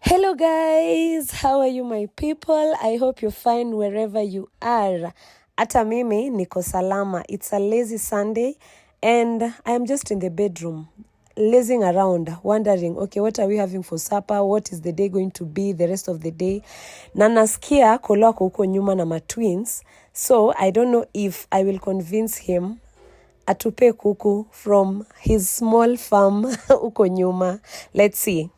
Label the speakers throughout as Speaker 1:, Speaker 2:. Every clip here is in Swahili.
Speaker 1: Hello guys, how are you my people? I hope you're fine wherever you are. Ata mimi niko salama. It's a lazy Sunday and I am just in the bedroom lazing around, wondering, okay, what are we having for supper? What is the day going to be, the rest of the day? Na nasikia koloko huko nyuma na ma twins. So I don't know if I will convince him atupe kuku from his small farm huko nyuma. Let's see.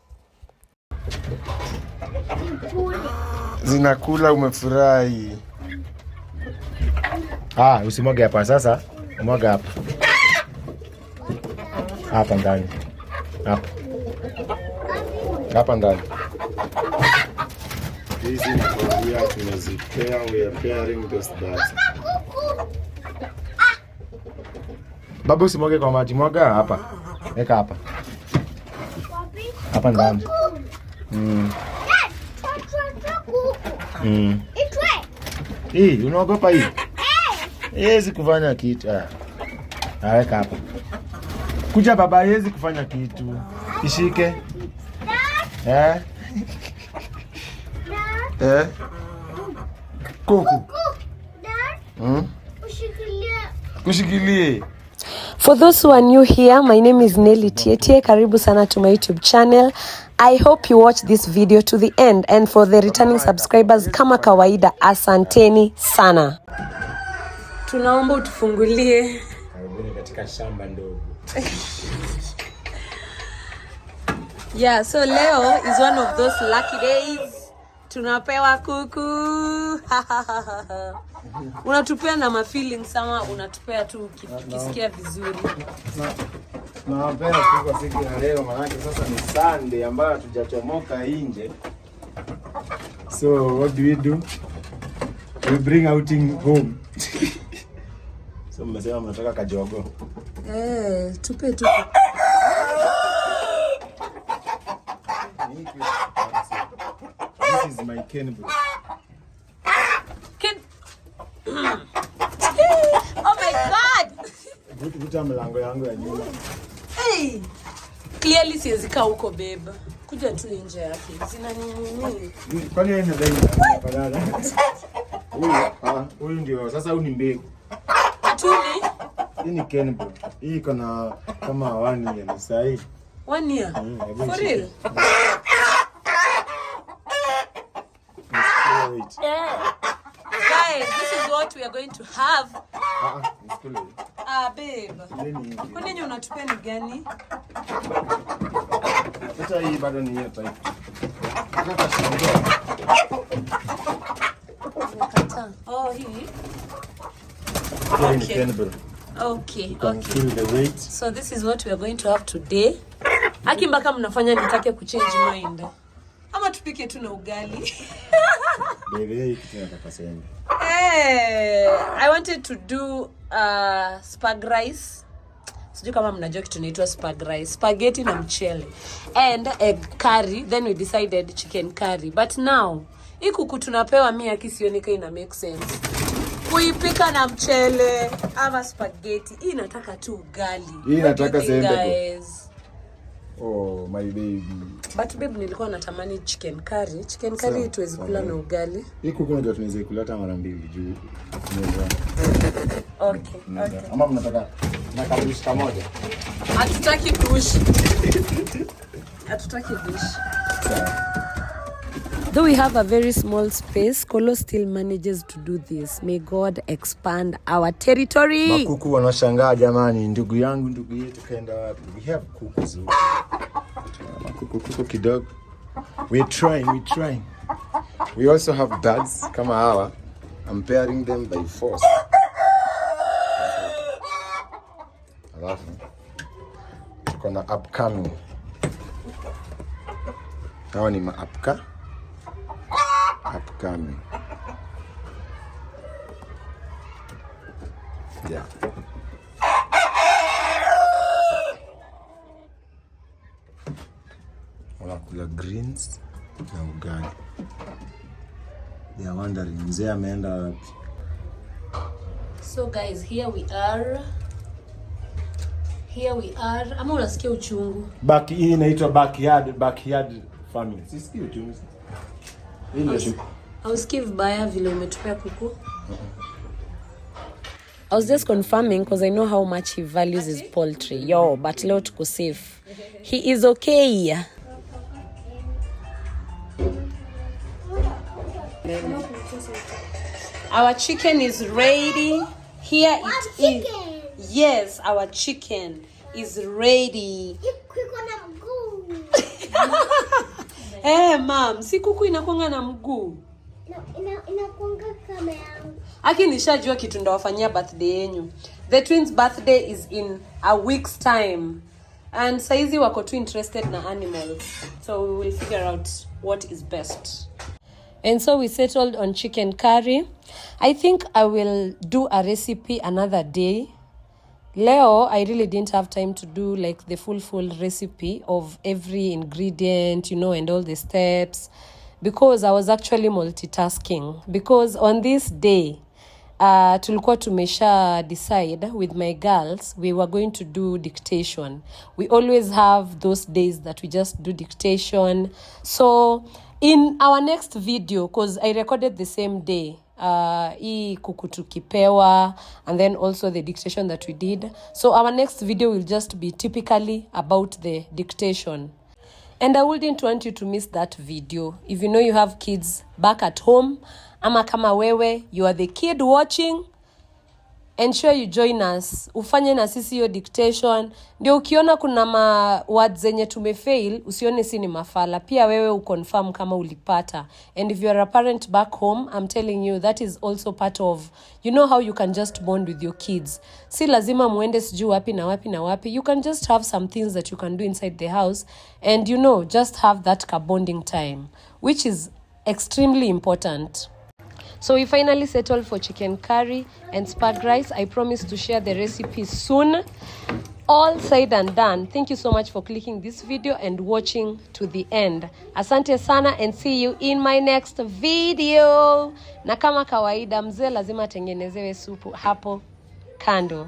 Speaker 2: Zinakula umefurahi.
Speaker 3: Usimwage hapa sasa. Mwaga hapa. Hapa ndani. Hapa. Hapa ndani.
Speaker 2: Hizi nakwambia tunazipea, we are pairing those birds.
Speaker 3: Babu usimwage kwa maji, mwaga hapa. Weka hapa. Hapa ndani. Hii, unaogopa hii? Hezi kufanya kitu. Weka hapa. Kuja baba, hezi kufanya kitu. Ishike. Kuku. Kushikilie.
Speaker 1: For those who are new here, my name is Nelly Tietie. Karibu sana to my YouTube channel. I hope you watch this video to the end, and for the returning subscribers, kama kawaida, asanteni sana. Tunaomba utufungulie.
Speaker 3: Karibuni katika shamba ndogo.
Speaker 1: Yeah, so leo is one of those lucky days. Tunapewa kuku. Unatupea na ma feelings sama unatupea tu ukisikia vizuri.
Speaker 2: Nawapea tu kwa siku ya leo, maana sasa ni Sunday ambayo tujachomoka nje. So what do? We bring outing home. So mmesema mnataka kajogo.
Speaker 1: Tupe.
Speaker 2: This is my Ken bro.
Speaker 1: Oh my god.
Speaker 2: Vuta mlango yangu ya nyuma.
Speaker 1: Hey. Clearly siwezi kaa huko babe. Kuja tu nje yake. Zina nini?
Speaker 2: Kwani yeye ndio badala. Huyu ndio sasa, huyu ni mbegu.
Speaker 1: Atuli?
Speaker 2: Hii ni Ken bro. Hii iko na kama 1 year na sasa hii.
Speaker 1: 1 year? For real? Guys, this is what we are going to have. Babe. Kwa nini unatupea ni gani?
Speaker 2: Sasa hii bado ni hiyo type.
Speaker 1: Hii. Okay.
Speaker 2: Feel the weight.
Speaker 1: So this is what we are going to have today. Haki mpaka mnafanya nitake kuchange mind. Ama tupike tu na ugali.
Speaker 2: Baby, kitu nataka sema.
Speaker 1: I wanted to do spag rice. Sijui kama mnajua kitu inaitwa spag rice. Spaghetti na mchele. And egg curry. Then we decided chicken curry. But now, hii kuku tunapewa mimi akisioni ina make sense. Kuipika na mchele ama spaghetti. Hii nataka tu ugali.
Speaker 2: Hii nataka sembe.
Speaker 1: Guys.
Speaker 2: Oh my baby.
Speaker 1: But babe, nilikuwa natamani chicken curry. Chicken curry tuwezi kula na ugali.
Speaker 2: Hii kuku ndio tunaweza kula hata mara mbili juu.
Speaker 1: Okay.
Speaker 2: Ama mnataka na kabushi kamoja?
Speaker 1: Hatutaki bush. Though we have a very small space, Kolo still manages to do this. May God expand our territory.
Speaker 2: Makuku wanashangaa jamani, ndugu yetu kaenda wapi? We have kuku zuri. Kuku kidogo. We're trying. We also have birds kama hawa. I'm pairing them by force. Alafu tuko na upcoming. Hawa ni upcoming. Yeah. Wanakula greens na ugali. They are wondering, mzee ameenda wapi?
Speaker 1: So guys, here we are. Ama unasikia uchungu?
Speaker 2: Hii inaitwa backyard farming. Sisikii uchumi.
Speaker 1: I was give vibaya vile umetupea kuku. I was just confirming because I know how much he values his poultry. Yo, but leo tuko safe. He is okay. Our chicken is ready. Here it is. Yes, our chicken is ready. Mom, si kuku inakuanga na mguu. Inakuanga kama yangu. Aki nishajua kitu ndo wafanyia birthday yenyu. The twins' birthday is in a week's time. And saizi wako too interested na animals. So we will figure out what is best. And so we settled on chicken curry. I think I will do a recipe another day. Leo, I really didn't have time to do like the full recipe of every ingredient, and all the steps, because I was actually multitasking. Because on this day, tulikuwa tumesha decide with my girls, we were going to do dictation. We always have those days that we just do dictation. So in our next video, because I recorded the same day, hii kuku tukipewa, and then also the dictation that we did. So our next video will just be typically about the dictation. And I wouldn't want you to miss that video. If you know you have kids back at home, ama kama wewe, you are the kid watching, ensure you join us. Ufanye na sisi hiyo dictation. Ndio ukiona kuna words zenye tumefail, usione si ni mafala. Pia wewe uconfirm kama ulipata. And if you are a parent back home, I'm telling you, that is also part of, how you can just bond with your kids. Si lazima muende sijui wapi na wapi na wapi. You can just have some things that you can do inside the house. And just have that bonding time, which is extremely important. So we finally settled for chicken curry and spag rice. I promise to share the recipe soon. All said and done. Thank you so much for clicking this video and watching to the end. Asante sana and see you in my next video. Na kama kawaida mzee lazima tengenezewe supu hapo kando.